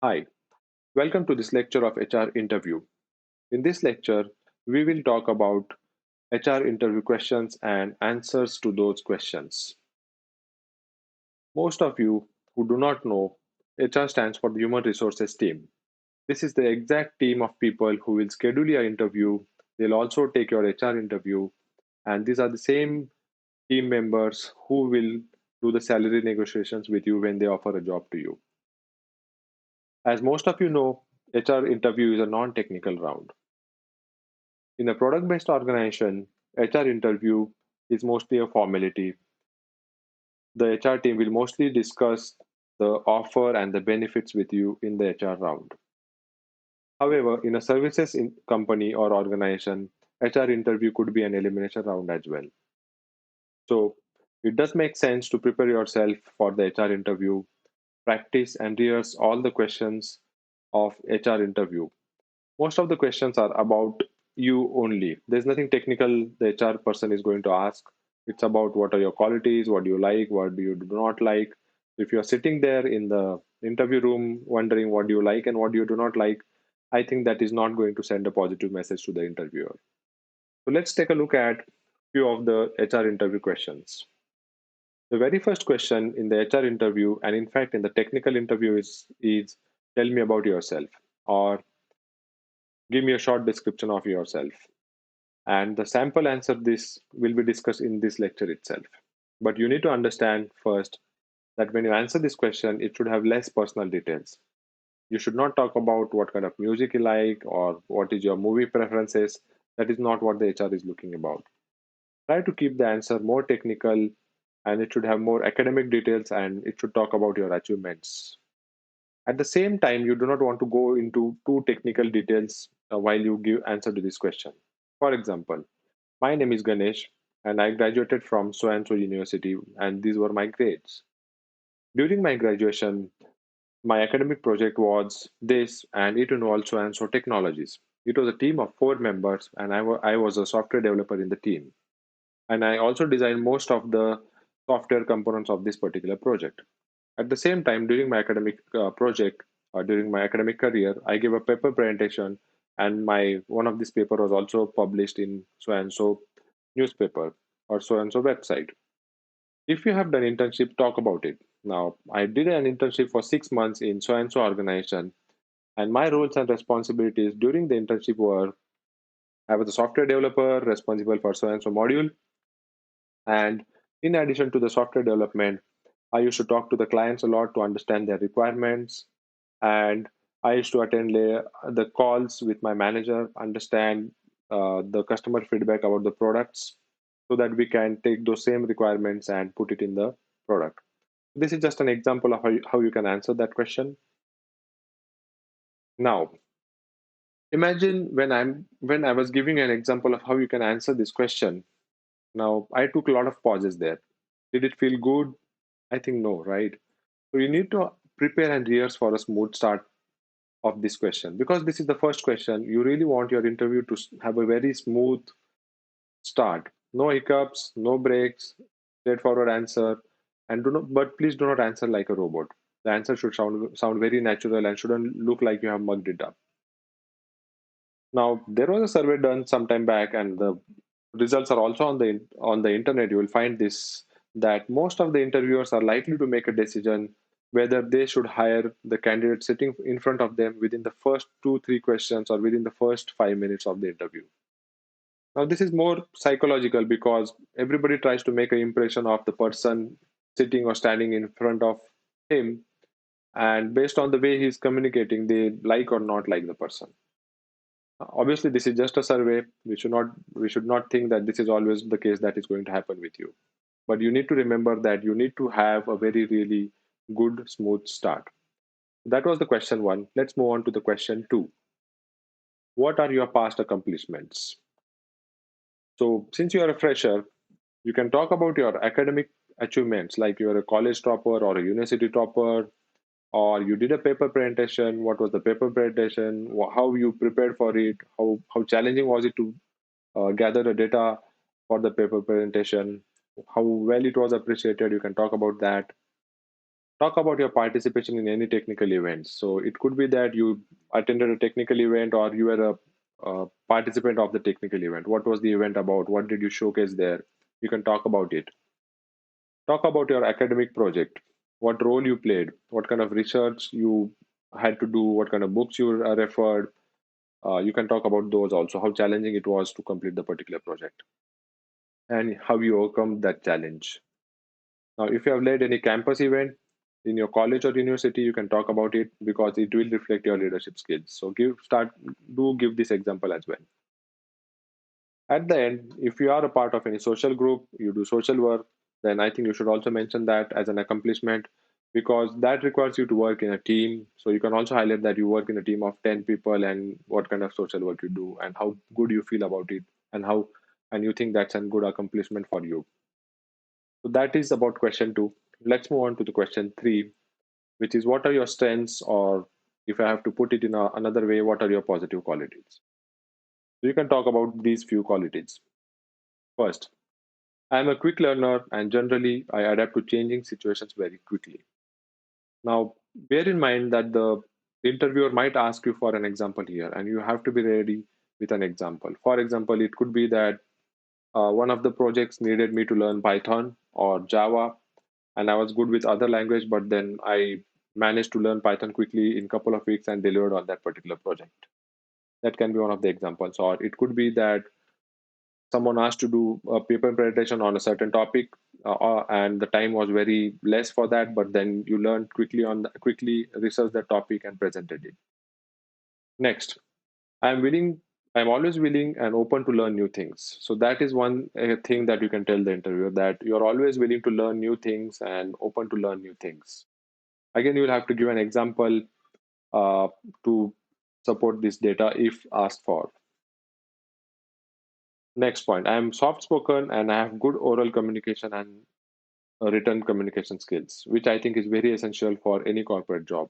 Hi, welcome to this lecture of HR interview. In this lecture, we will talk about HR interview questions and answers to those questions. Most of you who do not know, HR stands for the Human Resources Team. This is the exact team of people who will schedule your interview. They'll also take your HR interview, and these are the same team members who will do the salary negotiations with you when they offer a job to you. As most of you know, HR interview is a non technical round. In a product based organization, HR interview is mostly a formality. The HR team will mostly discuss the offer and the benefits with you in the HR round. However, in a company or organization, HR interview could be an elimination round as well. So it does make sense to prepare yourself for the HR interview, practice and rehearse all the questions of HR interview. Most of the questions are about you only. There's nothing technical the HR person is going to ask. It's about what are your qualities, what do you like, what do you do not like. If you're sitting there in the interview room wondering what do you like and what you do not like, I think that is not going to send a positive message to the interviewer. So let's take a look at few of the HR interview questions. The very first question in the HR interview, and in fact in the technical interview, is tell me about yourself, or give me a short description of yourself. And the sample answer this will be discussed in this lecture itself. But you need to understand first that when you answer this question, it should have less personal details. You should not talk about what kind of music you like or what is your movie preferences. That is not what the HR is looking about. Try to keep the answer more technical, and it should have more academic details, and it should talk about your achievements. At the same time, you do not want to go into too technical details while you give answer to this question. For example, my name is Ganesh, and I graduated from so and so university, and these were my grades. During my graduation, my academic project was this, and it involved so and so technologies. It was a team of four members, and I was a software developer in the team. And I also designed most of the software components of this particular project. At the same time, during my academic project or during my academic career, I gave a paper presentation, and my one of this paper was also published in so and so newspaper or so and so website. If you have done internship, talk about it. Now, I did an internship for 6 months in so and so organization, and my roles and responsibilities during the internship were I was a software developer responsible for so and so module, and in addition to the software development, I used to talk to the clients a lot to understand their requirements, and I used to attend the calls with my manager, understand the customer feedback about the products, so that we can take those same requirements and put it in the product. This is just an example of how you can answer that question. Now, imagine when I was giving an example of how you can answer this question. Now, I took a lot of pauses there. Did it feel good? I think no, right? So you need to prepare and rehearse for a smooth start of this question, because this is the first question. You really want your interview to have a very smooth start. No hiccups, no breaks, straightforward answer, and do not. But please do not answer like a robot. The answer should sound very natural and shouldn't look like you have mugged it up. Now, there was a survey done some time back, and the results are also on the internet. You will find this, that most of the interviewers are likely to make a decision whether they should hire the candidate sitting in front of them within the first two, three questions or within the first 5 minutes of the interview. Now, this is more psychological because everybody tries to make an impression of the person sitting or standing in front of him, and based on the way he's communicating, they like or not like the person. Obviously, this is just a survey. We should not think that this is always the case that is going to happen with you. But you need to remember that you need to have a very really good smooth start. That was the question one. Let's move on to the question two. What are your past accomplishments? So since you are a fresher, you can talk about your academic achievements, like you're a college topper or a university topper, or you did a paper presentation. What was the paper presentation? How you prepared for it? How challenging was it to gather the data for the paper presentation? How well it was appreciated? You can talk about that. Talk about your participation in any technical events. So it could be that you attended a technical event or you were a participant of the technical event. What was the event about? What did you showcase there? You can talk about it. Talk about your academic project. What role you played? What kind of research you had to do? What kind of books you referred? You can talk about those also, how challenging it was to complete the particular project and how you overcome that challenge. Now, if you have led any campus event in your college or university, you can talk about it because it will reflect your leadership skills. So do give this example as well. At the end, if you are a part of any social group, you do social work, then I think you should also mention that as an accomplishment because that requires you to work in a team. So you can also highlight that you work in a team of 10 people and what kind of social work you do and how good you feel about it and how and you think that's a good accomplishment for you. So that is about question 2. Let's move on to the question 3, which is what are your strengths, or if I have to put it in another way, what are your positive qualities? So you can talk about these few qualities. First, I am a quick learner and generally I adapt to changing situations very quickly. Now, bear in mind that the interviewer might ask you for an example here, and you have to be ready with an example. For example, it could be that one of the projects needed me to learn Python or Java, and I was good with other language, but then I managed to learn Python quickly in a couple of weeks and delivered on that particular project. That can be one of the examples. Or it could be that someone asked to do a paper presentation on a certain topic, and the time was very less for that, but then you learned quickly researched the topic and presented it. Next, I'm always willing and open to learn new things. So that is one thing that you can tell the interviewer, that you're always willing to learn new things and open to learn new things. Again, you will have to give an example uh, to support this data if asked for. Next point, I am soft spoken and I have good oral communication and written communication skills, which I think is very essential for any corporate job.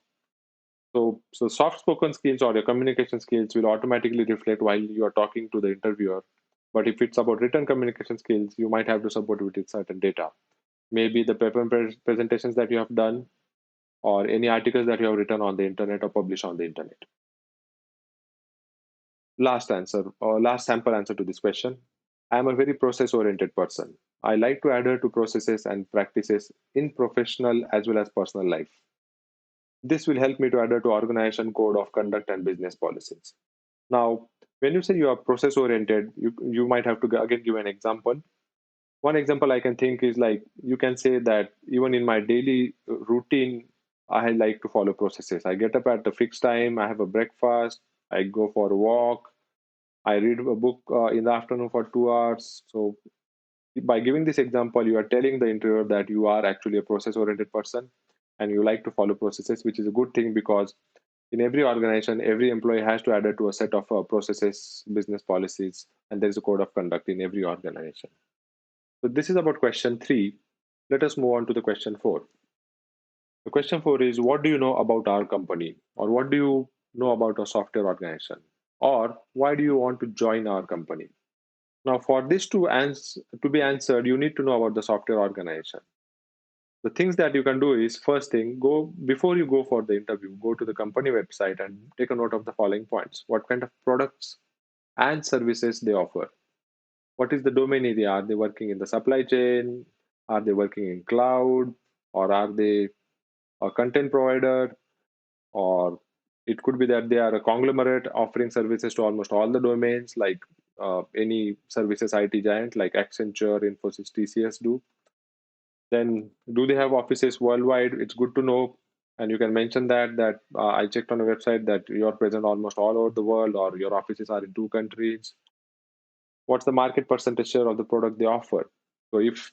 So soft spoken skills or your communication skills will automatically reflect while you are talking to the interviewer. But if it's about written communication skills, you might have to support it with certain data. Maybe the paper presentations that you have done, or any articles that you have written on the internet or published on the internet. Last sample answer to this question. I am a very process oriented person. I like to adhere to processes and practices in professional as well as personal life. This will help me to adhere to organization code of conduct and business policies. Now, when you say you are process oriented, you might have to again give an example. One example I can think is like you can say that even in my daily routine, I like to follow processes. I get up at a fixed time, I have a breakfast, I go for a walk, I read a book in the afternoon for 2 hours. So by giving this example, you are telling the interviewer that you are actually a process oriented person and you like to follow processes, which is a good thing because in every organization, every employee has to adhere to a set of processes, business policies, and there is a code of conduct in every organization. So this is about question 3. Let us move on to the question 4. The question 4 is, what do you know about our company, or what do you know about a software organization, or why do you want to join our company? Now, for this to be answered, you need to know about the software organization. The things that you can do is, first thing, go before you go for the interview, go to the company website and take a note of the following points. What kind of products and services they offer? What is the domain area? Are they working in the supply chain? Are they working in cloud? Or are they a content provider? Or it could be that they are a conglomerate offering services to almost all the domains, like any services IT giant like Accenture, Infosys, TCS do. Then, do they have offices worldwide? It's good to know, and you can mention that I checked on a website that you're present almost all over the world, or your offices are in 2 countries. What's the market percentage share of the product they offer? So if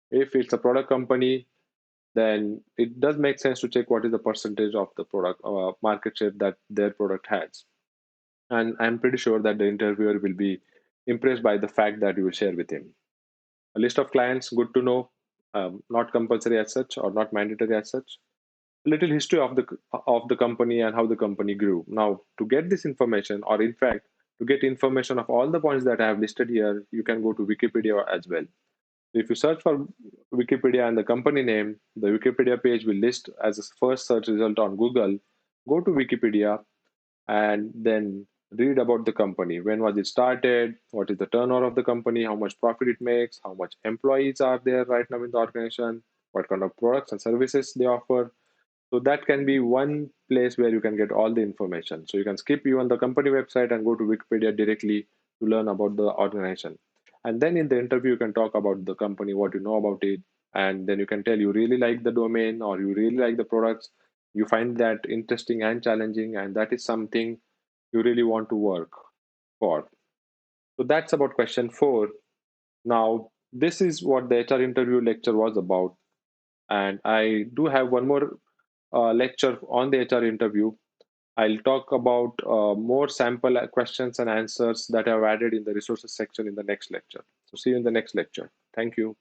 it's a product company, then it does make sense to check what is the percentage of the product market share that their product has. And I'm pretty sure that the interviewer will be impressed by the fact that you will share with him. A list of clients, good to know, not compulsory as such or not mandatory as such. A little history of the company and how the company grew. Now, to get this information, or in fact, to get information of all the points that I have listed here, you can go to Wikipedia as well. If you search for Wikipedia and the company name, the Wikipedia page will list as a first search result on Google. Go to Wikipedia and then read about the company. When was it started? What is the turnover of the company? How much profit it makes? How much employees are there right now in the organization? What kind of products and services they offer? So that can be one place where you can get all the information. So you can skip even the company website and go to Wikipedia directly to learn about the organization. And then in the interview, you can talk about the company, what you know about it, and then you can tell you really like the domain or you really like the products. You find that interesting and challenging, and that is something you really want to work for. So that's about question 4. Now, this is what the HR interview lecture was about. And I do have one more lecture on the HR interview. I'll talk about more sample questions and answers that I've added in the resources section in the next lecture. So see you in the next lecture. Thank you.